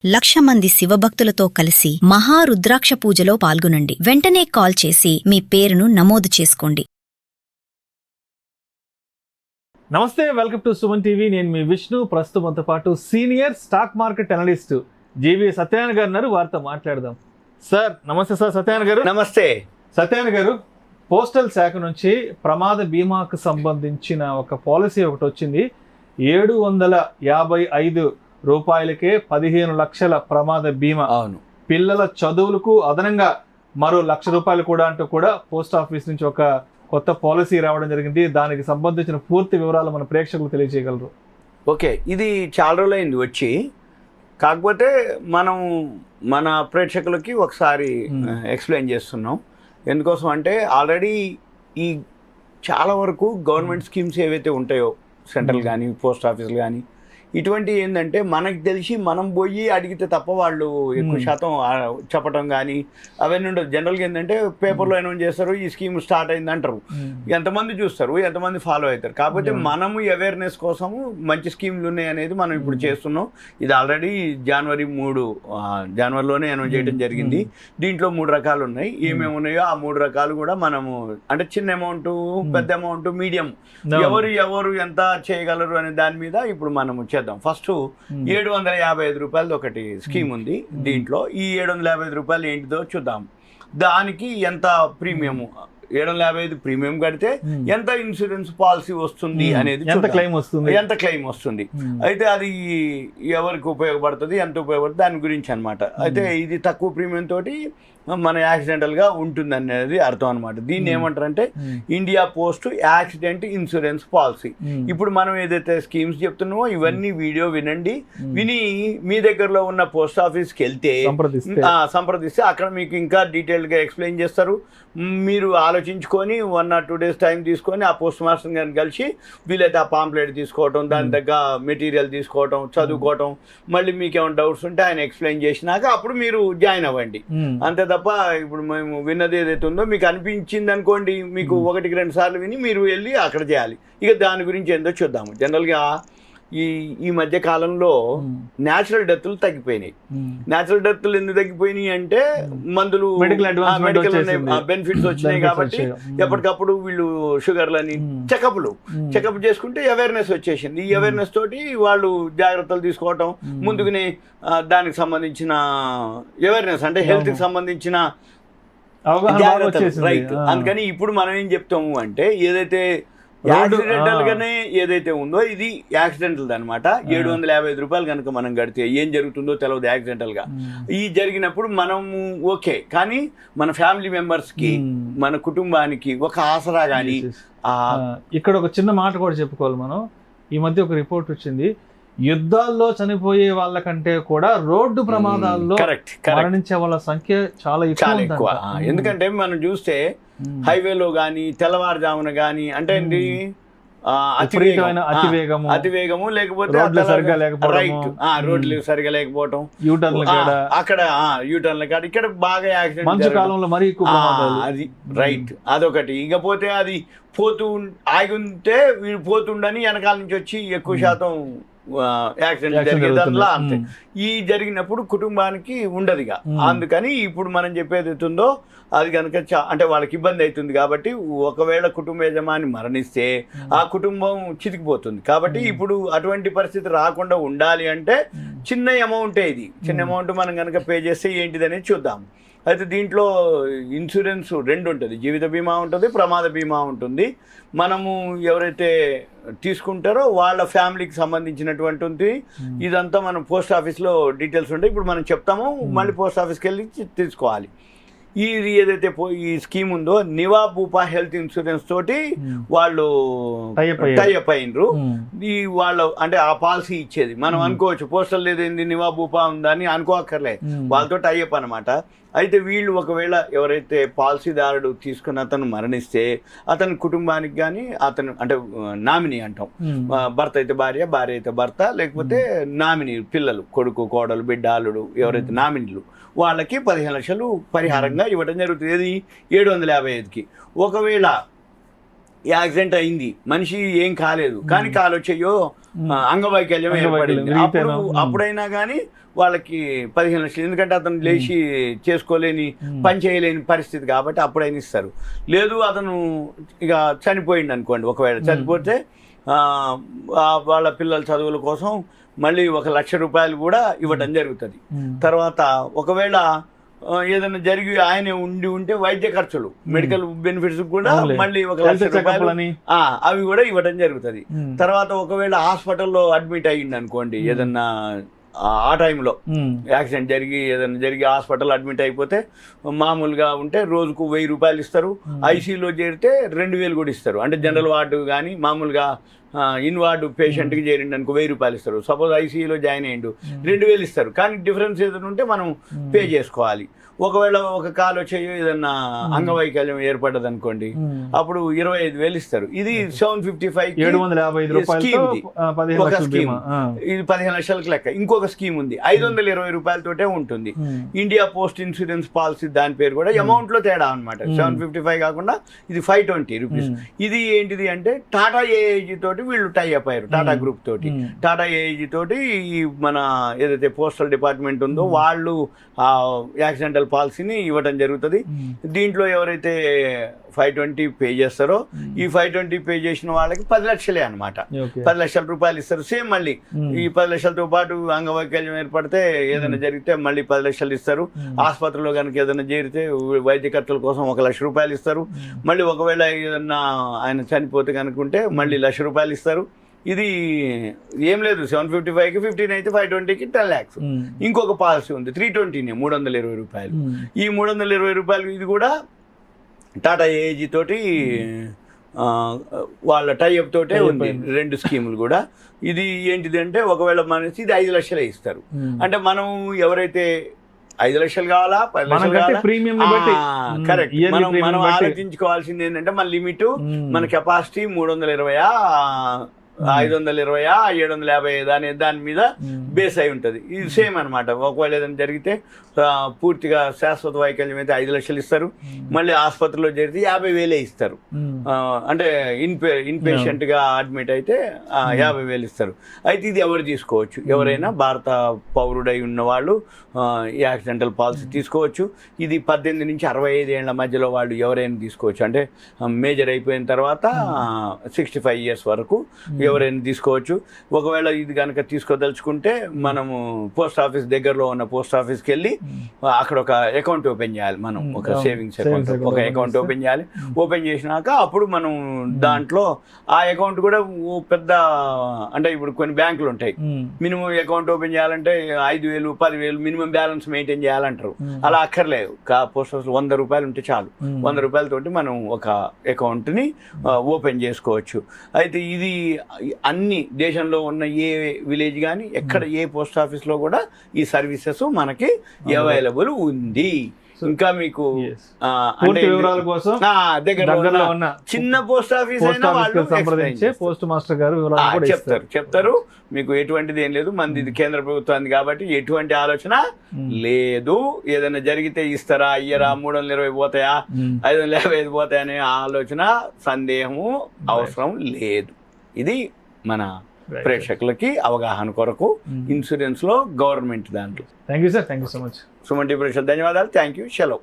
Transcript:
1,00,000 మంది శివభక్తులతో కలిసి మహారుద్రాక్ష పూజలో పాల్గొనండి. వెంటనే కాల్ చేసి మీ పేరును నమోదు చేసుకోండి. నమస్తే, వెల్కమ్ టు సుమన్ టీవీ. నేను మీ విష్ణు. ప్రస్తుతంతో పాటు సీనియర్ స్టాక్ మార్కెట్ అనలిస్ట్ జీవి సత్యనారాయణ గారు ఉన్నారు. వారితో మాట్లాడదాం. సార్ నమస్తే. సార్ సత్యనారాయణ గారు నమస్తే. సత్యనారాయణ గారు, పోస్టల్ శాఖ నుంచి ప్రమాద బీమాకు సంబంధించిన ఒక పాలసీ ఒకటి వచ్చింది. 755 రూపాయలకే 15 లక్షల ప్రమాద బీమా. అవును, పిల్లల చదువులకు అదనంగా మరో 1,00,000 రూపాయలు కూడా అంటూ కూడా పోస్ట్ ఆఫీస్ నుంచి ఒక కొత్త పాలసీ రావడం జరిగింది. దానికి సంబంధించిన పూర్తి వివరాలు మన ప్రేక్షకులు తెలియజేయగలరు? ఓకే. ఇది చాలా రోజులైంది వచ్చి, కాకపోతే మనం మన ప్రేక్షకులకి ఒకసారి ఎక్స్ప్లెయిన్ చేస్తున్నాం. ఎందుకోసం అంటే ఆల్రెడీ ఈ చాలా వరకు గవర్నమెంట్ స్కీమ్స్ ఏవైతే ఉంటాయో, సెంట్రల్ కానీ పోస్ట్ ఆఫీసులు కానీ, ఇటువంటి ఏంటంటే మనకు తెలిసి మనం పోయి అడిగితే తప్ప వాళ్ళు ఎక్కువ శాతం చెప్పడం కానీ అవన్నీ ఉండదు. జనరల్గా ఏంటంటే పేపర్లో అనౌన్స్ చేస్తారు, ఈ స్కీమ్ స్టార్ట్ అయింది అంటారు. ఎంతమంది చూస్తారు, ఎంతమంది ఫాలో అవుతారు. కాకపోతే మనము అవేర్నెస్ కోసము మంచి స్కీమ్లు ఉన్నాయి అనేది మనం ఇప్పుడు చేస్తున్నాం. ఇది ఆల్రెడీ జనవరిలోనే అనౌన్స్ చేయడం జరిగింది. దీంట్లో 3 రకాలు ఉన్నాయి. ఏమేమి ఉన్నాయో ఆ 3 రకాలు కూడా మనము, అంటే చిన్న అమౌంట్, పెద్ద అమౌంట్, మీడియం, ఎవరు ఎంత చేయగలరు అనే దాని మీద ఇప్పుడు మనము చేద్దాం. ఫస్ట్ 755 రూపాయలది ఒకటి స్కీమ్ ఉంది. దీంట్లో ఈ 755 రూపాయలు ఏంటిదో చూద్దాం. దానికి ఎంత ప్రీమియం, 755 ప్రీమియం కడితే ఎంత ఇన్సూరెన్స్ పాలసీ వస్తుంది అనేది, ఎంత క్లెయిమ్ వస్తుంది, అయితే అది ఎవరికి ఉపయోగపడుతుంది, ఎంత ఉపయోగపడుతుంది దాని గురించి అనమాట. అయితే ఇది తక్కువ ప్రీమియం తోటి మన యాక్సిడెంటల్ గా ఉంటుంది అనేది అర్థం అనమాట. దీన్ని ఏమంటారంటే India post accident insurance policy. ఇప్పుడు మనం ఏదైతే స్కీమ్స్ చెప్తున్నామో ఇవన్నీ వీడియో వినండి. విని మీ దగ్గరలో ఉన్న పోస్ట్ ఆఫీస్కి వెళ్తే సంప్రదిస్తే అక్కడ మీకు ఇంకా డీటెయిల్గా ఎక్స్ప్లెయిన్ చేస్తారు. మీరు ఆలోచించుకొని 1 or 2 days టైం తీసుకొని ఆ పోస్ట్ మాస్టర్ గారిని కలిసి వీలైతే ఆ పాంప్లెట్ తీసుకోవటం, దాని దగ్గర మెటీరియల్ తీసుకోవటం, చదువుకోవటం, మళ్ళీ మీకు ఏమైనా డౌట్స్ ఉంటే ఆయన ఎక్స్ప్లెయిన్ చేసినాక అప్పుడు మీరు జాయిన్ అవ్వండి. అంతే తప్ప ఇప్పుడు మేము విన్నది ఏదైతే ఉందో మీకు అనిపించింది అనుకోండి, మీకు 1-2 సార్లు విని మీరు వెళ్ళి అక్కడ చేయాలి. ఇక దాని గురించి ఏందో చూద్దాము. జనరల్గా ఈ మధ్య కాలంలో న్యాచురల్ డెత్లు తగ్గిపోయినాయి. న్యాచురల్ డెత్లు ఎందుకు తగ్గిపోయినాయి అంటే మందులు, మెడికల్ బెనిఫిట్స్ వచ్చినాయి కాబట్టి ఎప్పటికప్పుడు వీళ్ళు షుగర్లని చెకప్ చేసుకుంటే అవేర్నెస్ వచ్చేసింది. ఈ అవేర్నెస్ తోటి వాళ్ళు జాగ్రత్తలు తీసుకోవటం, ముందుగానే దానికి సంబంధించిన అవేర్నెస్ అంటే హెల్త్ కి సంబంధించిన జాగ్రత్తలు, రైట్. అందుకని ఇప్పుడు మనం ఏం చెప్తాము అంటే ఏదైతే యాక్సిడెంటల్ గానే ఏదైతే ఉందో ఇది యాక్సిడెంటల్ అనమాట. 755 రూపాయలు కనుక మనం కడితే ఏం జరుగుతుందో తెలియదు యాక్సిడెంటల్ గా. ఈ జరిగినప్పుడు మనము ఓకే, కానీ మన ఫ్యామిలీ మెంబర్స్ కి, మన కుటుంబానికి ఒక ఆసరా గాని. ఇక్కడ ఒక చిన్న మాట కూడా చెప్పుకోవాలి మనం. ఈ మధ్య ఒక రిపోర్ట్ వచ్చింది, యుద్ధాల్లో చనిపోయే వాళ్ళకంటే కూడా రోడ్డు ప్రమాదాల్లో మరణించే వాళ్ళ సంఖ్య చాలా ఎక్కువ. ఎందుకంటే మనం చూస్తే హైవేలో గానీ తెల్లవారుజామున గానీ అంటే అతివేగము, లేకపోతే రోడ్లు సరిగా లేకపోవటం, అక్కడ యూటర్న్ల కాడ ఇక్కడ బాగా యాక్సిడెంట్, అది రైట్. అదొకటి. ఇకపోతే అది ఆగి ఉంటే వీడు పోతుండని వెనకాల నుంచి వచ్చి ఎక్కువ శాతం యాక్సిడెంట్ జరిగేదానిలా. అంతే. ఈ జరిగినప్పుడు కుటుంబానికి ఉండదుగా. అందుకని ఇప్పుడు మనం చెప్పేది అవుతుందో అది కనుక అంటే వాళ్ళకి ఇబ్బంది అవుతుంది. కాబట్టి ఒకవేళ కుటుంబ యజమాని మరణిస్తే ఆ కుటుంబం చితికిపోతుంది. కాబట్టి ఇప్పుడు అటువంటి పరిస్థితి రాకుండా ఉండాలి అంటే చిన్న అమౌంటే ఇది. చిన్న అమౌంట్ మనం కనుక పే చేస్తే ఏంటిదనేది చూద్దాం. అయితే దీంట్లో ఇన్సూరెన్స్ 2 ఉంటుంది. జీవిత బీమా ఉంటుంది, ప్రమాద బీమా ఉంటుంది. మనము ఎవరైతే తీసుకుంటారో వాళ్ళ ఫ్యామిలీకి సంబంధించినటువంటి ఉంది. ఇదంతా మనం పోస్ట్ ఆఫీస్లో డీటెయిల్స్ ఉంటాయి. ఇప్పుడు మనం చెప్తాము, మళ్ళీ పోస్ట్ ఆఫీస్కి వెళ్ళి తీసుకోవాలి. ఇది ఏదైతే ఈ స్కీమ్ ఉందో నివా భూపా హెల్త్ ఇన్సూరెన్స్ తోటి వాళ్ళు టైఅప్ అయినరు. ఈ వాళ్ళు అంటే ఆ పాలసీ ఇచ్చేది మనం అనుకోవచ్చు, పోస్టల్ లేదేంది నివా భూపా ఉందని అనుకోక్కర్లే, వాళ్ళతో టైఅప్ అనమాట. అయితే వీళ్ళు ఒకవేళ ఎవరైతే పాలసీదారుడు తీసుకున్న అతను మరణిస్తే అతని కుటుంబానికి కానీ, అతను అంటే నామినీ అంటాం, భర్త అయితే భార్య, భార్య అయితే భర్త, లేకపోతే నామినీ పిల్లలు, కొడుకు, కోడలు, బిడ్డ, అల్లుడు, ఎవరైతే నామినీలు, వాళ్ళకి 15 లక్షలు పరిహారంగా ఇవ్వడం జరుగుతుంది. ఏది 755కి. ఒకవేళ యాక్సిడెంట్ అయింది, మనిషి ఏం కాలేదు, కానీ కాలు వచ్చేయో అంగవైకల్యం ఏర్పడింది, అప్పుడైనా కానీ వాళ్ళకి 15 లక్షలు, ఎందుకంటే అతను లేచి చేసుకోలేని పని చేయలేని పరిస్థితి కాబట్టి అప్పుడైనా ఇస్తారు. లేదు అతను ఇక చనిపోయింది అనుకోండి, ఒకవేళ చనిపోతే వాళ్ళ పిల్లల చదువుల కోసం మళ్ళీ 1 లక్ష రూపాయలు కూడా ఇవ్వడం జరుగుతుంది. తర్వాత ఒకవేళ ఏదైనా జరిగి ఆయన ఉంటే వైద్య ఖర్చులు, మెడికల్ బెనిఫిట్స్ కూడా మళ్ళీ 1 లక్ష రూపాయలు అవి కూడా ఇవ్వడం జరుగుతుంది. తర్వాత ఒకవేళ హాస్పిటల్లో అడ్మిట్ అయ్యింది అనుకోండి, ఏదన్నా ఆ టైంలో యాక్సిడెంట్ జరిగి హాస్పిటల్ అడ్మిట్ అయిపోతే మామూలుగా ఉంటే రోజుకు 1000 రూపాయలు ఇస్తారు. ఐసీయూలో చేరితే 2000 కూడా ఇస్తారు. అంటే జనరల్ వార్డు కానీ మామూలుగా ఇన్ వార్డు పేషెంట్కి చేరిండి అనుకో 1000 రూపాయలు ఇస్తారు. సపోజ్ ఐసీయూలో జాయిన్ అయ్యిండు 2000 ఇస్తారు. కానీ డిఫరెన్స్ ఏదైనా ఉంటే మనం పే చేసుకోవాలి. ఒకవేళ ఒక కాలు వచ్చేయో ఏదన్నా అంగవైకల్యం ఏర్పడ్డది అనుకోండి, అప్పుడు 25,000 ఇస్తారు. ఇది 755 స్కీమ్, ఒక స్కీమ్. ఇది 15 లక్షలకు లెక్క. ఇంకొక స్కీమ్ ఉంది 520 రూపాయలతోటే ఉంటుంది, ఇండియా పోస్ట్ ఇన్సూరెన్స్ పాలసీ, దాని పేరు కూడా అమౌంట్ లో తేడా అనమాట. 755 కాకుండా ఇది 520 రూపీస్. ఇది ఏంటిది అంటే టాటా ఏఐజీ తోటి వీళ్ళు టై అప్ అయ్యారు, టాటా గ్రూప్ తోటి. టాటా ఏఐజీ తోటి ఈ మన ఏదైతే పోస్టల్ డిపార్ట్మెంట్ ఉందో వాళ్ళు యాక్సిడెంటల్ పాలసీని ఇవ్వడం జరుగుతుంది. దీంట్లో ఎవరైతే 520 పే చేస్తారో, ఈ 520 పే చేసిన వాళ్ళకి 10 లక్షలే అనమాట. 10 లక్షల రూపాయలు ఇస్తారు. సేమ్ మళ్ళీ ఈ 10 లక్షలతో పాటు అంగవైకల్యం ఏర్పడితే ఏదైనా జరిగితే మళ్ళీ 10 లక్షలు ఇస్తారు. ఆసుపత్రిలో కనుక ఏదైనా చేరితే వైద్య ఖర్చుల కోసం 1 లక్ష రూపాయలు ఇస్తారు. మళ్ళీ ఒకవేళ ఏదన్నా ఆయన చనిపోతే కనుకుంటే మళ్ళీ 1 లక్ష రూపాయలు ఇస్తారు. ఇది ఏం లేదు, 755కి 15 అయితే 520కి 10 lakhs. ఇంకొక పాలసీ ఉంది 320, 320 రూపాయలు. ఈ 320 రూపాయలు ఇది కూడా టాటా ఏఐజీ తోటి వాళ్ళ టైఅప్ తోటే ఉంది, 2 స్కీములు కూడా. ఇది ఏంటిది అంటే ఒకవేళ మనసి ఇది 5 లక్షలే ఇస్తారు. అంటే మనం ఎవరైతే 5 లక్షలు కావాలా 10 లక్షలు కావాలా, కరెక్ట్. మనం ఆలోచించుకోవాల్సింది ఏంటంటే మన లిమిట్, మన కెపాసిటీ 320, 520, 750 అనే దాని మీద బేస్ అయి ఉంటుంది. ఇది సేమ్ అనమాట. ఒకవేళ ఏదైనా జరిగితే పూర్తిగా శాశ్వత వైకల్యం అయితే 5 లక్షలు ఇస్తారు. మళ్ళీ ఆసుపత్రిలో జరిగితే 50,000 ఇస్తారు. అంటే ఇన్ పేషెంట్ గా అడ్మిట్ అయితే 50,000 ఇస్తారు. అయితే ఇది ఎవరు తీసుకోవచ్చు, ఎవరైనా భారత పౌరుడై ఉన్న వాళ్ళు యాక్సిడెంటల్ పాలసీ తీసుకోవచ్చు. ఇది 18 నుంచి 65 ఏళ్ల మధ్యలో వాళ్ళు ఎవరైనా తీసుకోవచ్చు. అంటే మేజర్ అయిపోయిన తర్వాత 65 years వరకు ఎవరైనా తీసుకోవచ్చు. ఒకవేళ ఇది కనుక తీసుకోదలుచుకుంటే మనము పోస్ట్ ఆఫీస్, దగ్గరలో ఉన్న పోస్ట్ ఆఫీస్కి వెళ్ళి అక్కడ ఒక అకౌంట్ ఓపెన్ చేయాలి. మనం ఒక సేవింగ్స్ అకౌంట్, ఒక అకౌంట్ ఓపెన్ చేయాలి. ఓపెన్ చేసినాక అప్పుడు మనం దాంట్లో ఆ అకౌంట్ కూడా పెద్ద, అంటే ఇప్పుడు కొన్ని బ్యాంకులు ఉంటాయి, మినిమం అకౌంట్ ఓపెన్ చేయాలంటే 5,000, 10,000 మినిమం బ్యాలెన్స్ మెయింటైన్ చేయాలంటారు. అలా అక్కర్లేదు. పోస్ట్ ఆఫీస్ 100 రూపాయలు ఉంటే చాలు. 100 రూపాయలతోటి మనం ఒక అకౌంట్ని ఓపెన్ చేసుకోవచ్చు. అయితే ఇది అన్ని దేశంలో ఉన్న ఏ విలేజ్ కానీ ఎక్కడ ఏ పోస్ట్ ఆఫీస్లో కూడా ఈ సర్వీసెస్ మనకి అవైలబుల్ ఉంది. ఇంకా మీకు వివరాల కోసం దగ్గరలో ఉన్న చిన్న పోస్ట్ ఆఫీస్ అయినా వాళ్ళు సంప్రదించే పోస్ట్ మాస్టర్ గారు చెప్తారు. మీకు ఎటువంటిది ఏం లేదు, మనది ఇది కేంద్ర ప్రభుత్వానికి కాబట్టి ఎటువంటి ఆలోచన లేదు. ఏదైనా జరిగితే ఇస్తారా, అయ్యరా, 320 పోతాయా, 550 పోతాయా అనే ఆలోచన, సందేహము అవసరం లేదు. ఇది మన ప్రేక్షకులకి అవగాహన కొరకు ఇన్సూరెన్స్ లో గవర్నమెంట్ దాంట్లో. Thank you sir, thank you so much. Suman TV ప్రేక్షకులకు ధన్యవాదాలు. Thank you. సెలవు.